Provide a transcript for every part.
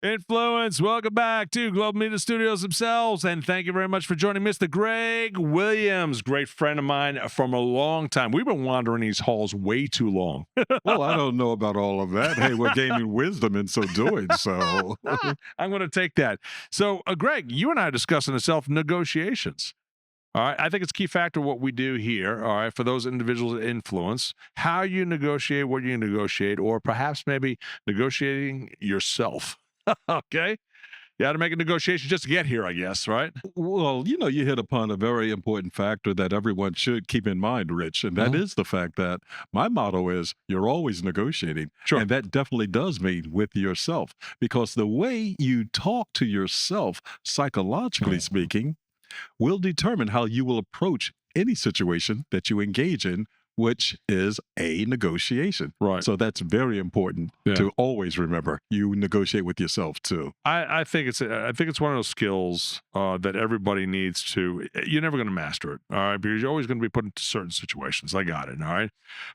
Influence, welcome back to Global Media Studios themselves, and thank you very much for joining Mr. Greg Williams, great friend of mine from a long time. We've been wandering these halls way too long. Well, I don't know about all of that. Hey, we're gaining wisdom in so doing. So, I'm going to take that. So, Greg, you and I are discussing the self-negotiations. All right. I think it's a key factor what we do here. All right. For those individuals that influence, how you negotiate, what you negotiate, or perhaps maybe negotiating yourself. Okay. You had to make a negotiation just to get here, I guess, right? well, you hit upon a very important factor that everyone should keep in mind, Rich. And that Mhm. is the fact that my motto is you're always negotiating. Sure. And that definitely does mean with yourself, because the way you talk to yourself, psychologically Mhm. speaking, will determine how you will approach any situation that you engage in, which is a negotiation. Right. So that's very important Yeah. to always remember. You negotiate with yourself too. I think it's one of those skills that everybody needs to. You're never going to master it, all right, because you're always going to be put into certain situations. I got it, all right.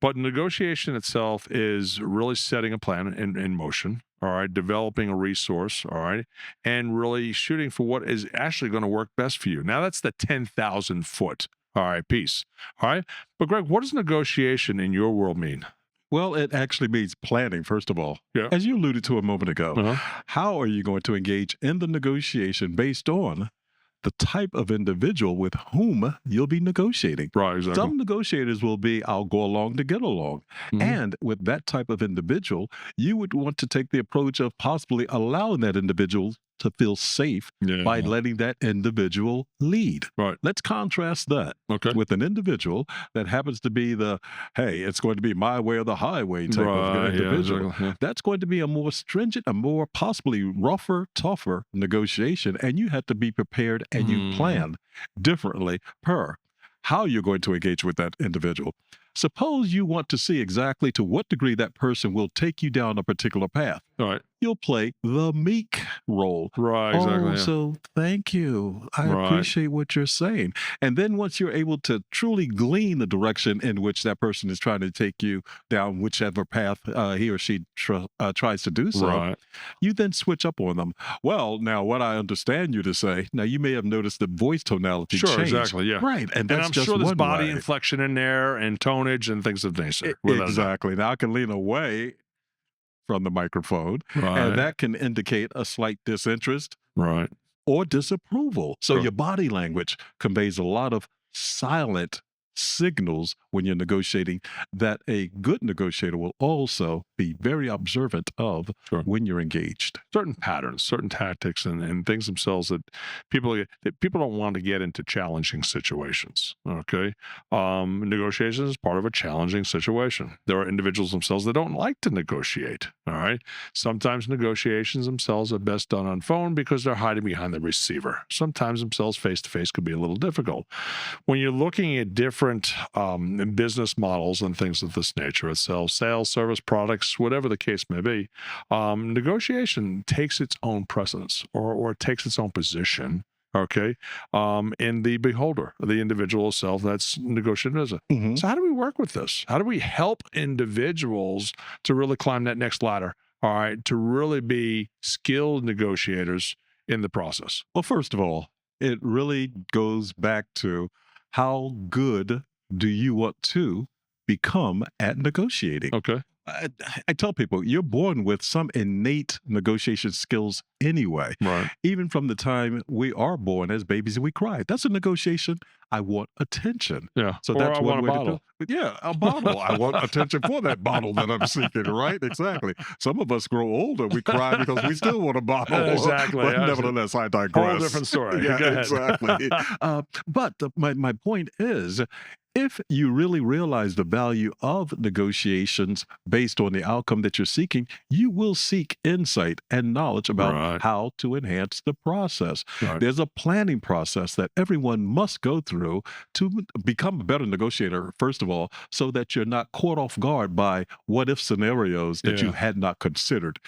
But negotiation itself is really setting a plan in motion, all right, developing a resource, all right, and really shooting for what is actually going to work best for you. Now that's the 10,000 foot, all right, piece, all right. But Greg, what does negotiation in your world mean? Well, it actually means planning, first of all. Yeah. As you alluded to a moment ago, Uh-huh. how are you going to engage in the negotiation based on the type of individual with whom you'll be negotiating? Right. Exactly. Some negotiators will be, I'll go along to get along. Mhm. And with that type of individual, you would want to take the approach of possibly allowing that individual to feel safe by Yeah. letting that individual lead. Right. Let's contrast that Okay. with an individual that happens to be the, hey, it's going to be my way or the highway type of Right. Yeah. individual. Exactly. Yeah. That's going to be a more stringent, a more possibly rougher, tougher negotiation. And you have to be prepared and you Mm. plan differently per how you're going to engage with that individual. Suppose you want to see exactly to what degree that person will take you down a particular path. All right. You'll play the meek role. Right. Oh, Exactly. Yeah. so thank you. I Right. appreciate what you're saying. And then once you're able to truly glean the direction in which that person is trying to take you down, whichever path he or she tries to do so, Right. you then switch up on them. Well, now what I understand you to say, now you may have noticed the voice tonality Sure. change. Exactly. Yeah. Right. And And that's I'm just sure there's one body way. inflection in there and tonage and things of that nature. Without a doubt. Exactly. Now I can lean away from the microphone, and Right. that can indicate a slight disinterest Right. or disapproval. So Sure. your body language conveys a lot of silent signals when you're negotiating that a good negotiator will also be very observant of Sure. when you're engaged. Certain patterns, certain tactics, and things themselves that people don't want to get into challenging situations. Okay, negotiations is part of a challenging situation. There are individuals themselves that don't like to negotiate. All right, sometimes negotiations themselves are best done on phone because they're hiding behind the receiver. Sometimes themselves face to face could be a little difficult. When you're looking at different business models and things of this nature, itself, sales, service, products, whatever the case may be, negotiation takes its own precedence or it takes its own position. Okay, in the beholder, the individual itself that's negotiating business. Mhm. So, how do we work with this? How do we help individuals to really climb that next ladder? All right, to really be skilled negotiators in the process. Well, first of all, it really goes back to how good do you want to become at negotiating? Okay. I, I tell people you're born with some innate negotiation skills anyway. Right. Even from the time we are born as babies and we cry. That's a negotiation. I want attention. Yeah. So Or that's I one want a way to do bottle. it. But yeah, a bottle. I want attention for that bottle that I'm seeking, right? Exactly. Some of us grow older, we cry because we still want a bottle. Exactly. But That's a nevertheless, I whole digress. different story. Yeah, Go ahead. exactly. My point is, if you really realize the value of negotiations based on the outcome that you're seeking, you will seek insight and knowledge about Right. how to enhance the process. Right. There's a planning process that everyone must go through to become a better negotiator, first of all, so that you're not caught off guard by what if scenarios that you Yeah. had not considered.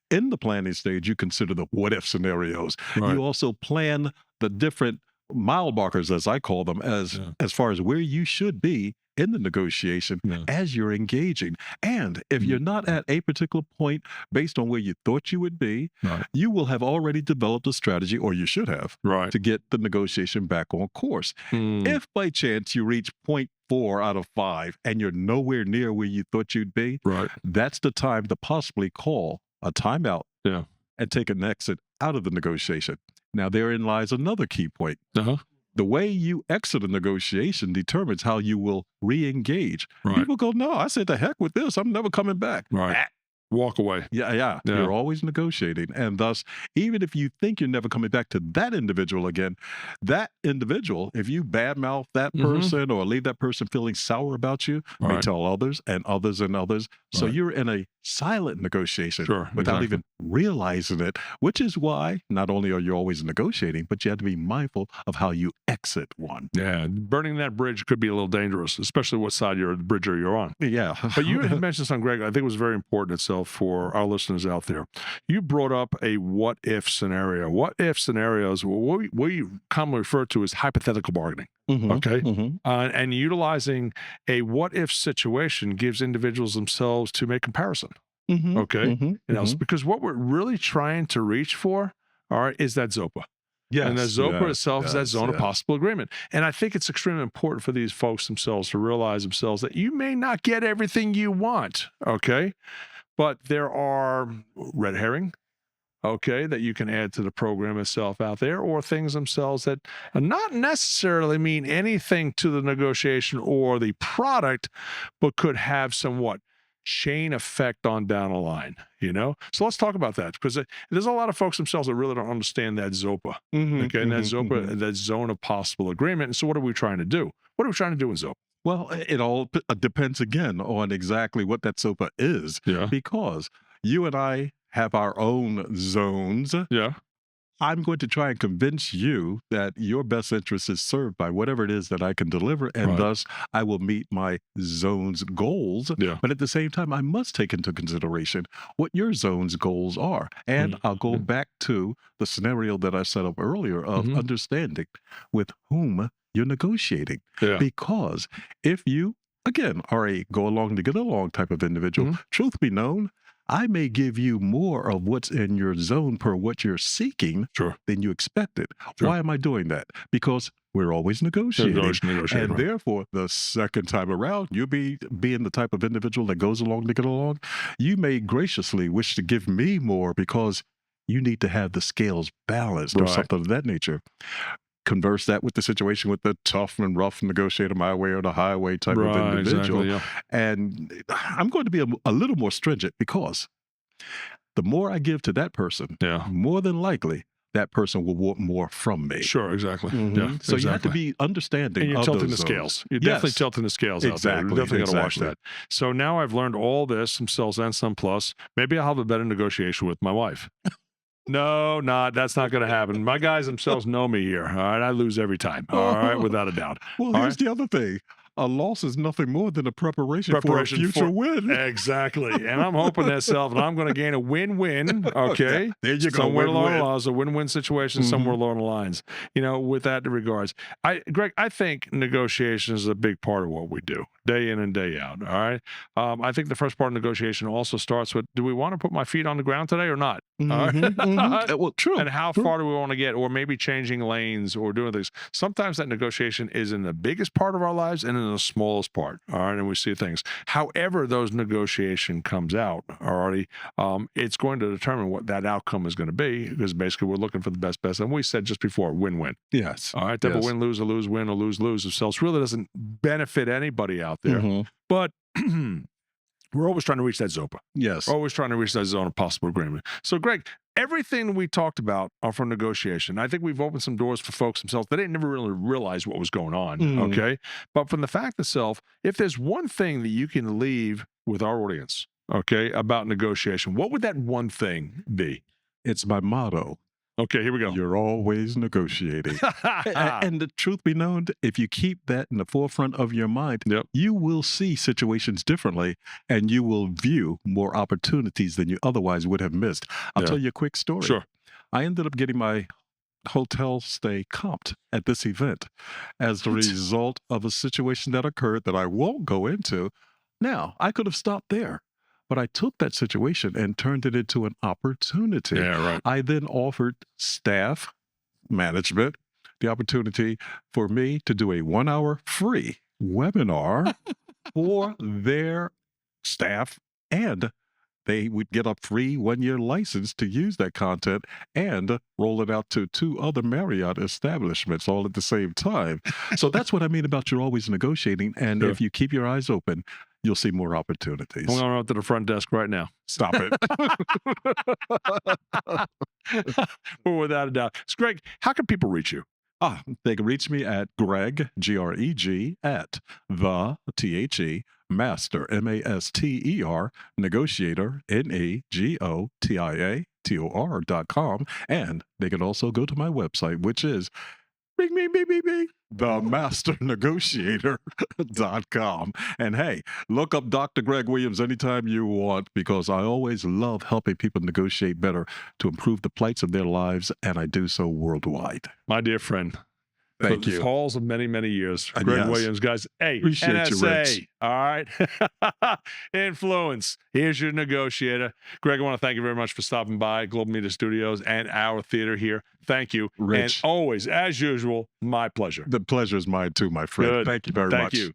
In the planning stage, you consider the what if scenarios. Right. You also plan the different mile markers, as I call them, Yeah. as far as where you should be in the negotiation Yeah. as you're engaging. And if you're not at a particular point based on where you thought you would be, Right. you will have already developed a strategy, or you should have, Right. to get the negotiation back on course. If by chance you reach point 4 out of 5 and you're nowhere near where you thought you'd be, Right. that's the time to possibly call a timeout Yeah. and take an exit out of the negotiation. Now, therein lies another key point. Uh-huh. The way you exit a negotiation determines how you will re-engage. Right. People go, no, I said the heck with this. I'm never coming back. Right. Walk away. Yeah. Yeah. You're always negotiating. And thus, even if you think you're never coming back to that individual again, that individual, if you badmouth that person or leave that person feeling sour about you, may Right. tell others and others and others. So Right. you're in a silent negotiation Sure. without Exactly. even realizing it, which is why not only are you always negotiating, but you have to be mindful of how you exit one. Yeah. Burning that bridge could be a little dangerous, especially what side of the bridge you're on. Yeah. But you had mentioned something, Greg, I think it was very important itself for our listeners out there. You brought up a what if scenario. What if scenarios, what we commonly refer to as hypothetical bargaining. Okay. And utilizing a what if situation gives individuals themselves to make comparison. Okay. Because what we're really trying to reach for, all right, is that ZOPA. Yes. And the ZOPA itself is that yes, zone of yes. possible agreement. And I think it's extremely important for these folks themselves to realize themselves that you may not get everything you want, okay? But there are red herring, okay, that you can add to the program itself out there, or things themselves that not necessarily mean anything to the negotiation or the product, but could have somewhat chain effect on down the line, you know? So let's talk about that, because there's a lot of folks themselves that really don't understand that ZOPA, okay? And that ZOPA, that zone of possible agreement. And so what are we trying to do? What are we trying to do in ZOPA? Well, it all depends again on exactly what that SOPA is, Yeah. because you and I have our own zones. Yeah. I'm going to try and convince you that your best interest is served by whatever it is that I can deliver, and Right. thus I will meet my zone's goals. Yeah. But at the same time, I must take into consideration what your zone's goals are. And I'll go back to the scenario that I set up earlier of understanding with whom you're negotiating. Yeah. Because if you, again, are a go along to get along type of individual, truth be known, I may give you more of what's in your zone per what you're seeking Sure. than you expected. Sure. Why am I doing that? Because we're always negotiating. And right. therefore, the second time around, you being the type of individual that goes along to get along, you may graciously wish to give me more because you need to have the scales balanced or Right. something of that nature. Converse that with the situation with the tough and rough negotiator, my way or the highway type of Right. individual. Exactly. Yeah. And I'm going to be a little more stringent, because the more I give to that person, Yeah. more than likely that person will want more from me. Sure. Exactly. Mhm. Yeah. So you have to exactly. be understanding And you're of tilting those the zones. scales. You're definitely Yes. tilting the scales out there. Exactly, You definitely got to watch exactly. that. So now I've learned all this, some cells and some plus. Maybe I'll have a better negotiation with my wife. No, that's not going to happen. My guys themselves know me here. All right. I lose every time. All right. Without a doubt. Well, All here's right. the other thing. A loss is nothing more than a preparation for a Preparation future for- win. Exactly. And I'm hoping that self, and I'm going to gain a win-win. Okay. There you go. Somewhere along the Win-win. lines, a win-win situation, somewhere along the lines, you know, with that in regards. Greg, I think negotiation is a big part of what we do day in and day out. All right. I think the first part of negotiation also starts with, do we want to put my feet on the ground today or not? All right? Well, true. And how true. far do we want to get, or maybe changing lanes or doing things. Sometimes that negotiation is in the biggest part of our lives and in the smallest part. All right. And we see things. However, those negotiation comes out already, it's going to determine what that outcome is going to be, because basically we're looking for the best. And we said just before, win-win. Yes. All right. Type of Yes. win, lose, or lose, win, or lose, lose. So it really doesn't benefit anybody out there. Mhm. But we're always trying to reach that ZOPA. Yes. Always trying to reach that zone of possible agreement. So, Greg, everything we talked about are from negotiation. I think we've opened some doors for folks themselves. They didn't never really realize what was going on. Okay. But from the fact itself, if there's one thing that you can leave with our audience, okay, about negotiation, what would that one thing be? It's my motto. Okay, here we go. You're always negotiating. And the truth be known, if you keep that in the forefront of your mind, Yep. you will see situations differently, and you will view more opportunities than you otherwise would have missed. I'll Yeah. tell you a quick story. Sure. I ended up getting my hotel stay comped at this event as the What? result of a situation that occurred that I won't go into. Now, I could have stopped there, but I took that situation and turned it into an opportunity. Yeah, right. I then offered staff management the opportunity for me to do a 1 hour free webinar for their staff, and they would get a free 1 year license to use that content and roll it out to two other Marriott establishments all at the same time. So that's what I mean about you're always negotiating. And Sure. if you keep your eyes open, you'll see more I'm opportunities. going up to the front desk right now. Stop it. Well, without a doubt. So, Greg, how can people reach you? They can reach me at Greg, Greg, at the THE Master, MASTER, negotiator, NEGOTIATOR.com. And they can also go to my website, which is bing, bing, bing, bing, bing, themasternegotiator.com. And hey, look up Dr. Greg Williams anytime you want, because I always love helping people negotiate better to improve the plights of their lives, and I do so worldwide. My dear friend, Thank the you. halls of many, many years. Greg Yes. Williams, guys. Hey, Appreciate you, NSA. Rich. All right. Influence. Here's your negotiator. Greg, I want to thank you very much for stopping by Global Media Studios and our theater here. Thank you. Rich. And always, as usual, my pleasure. The pleasure is mine too, my friend. Good. Thank you very Thank much. you.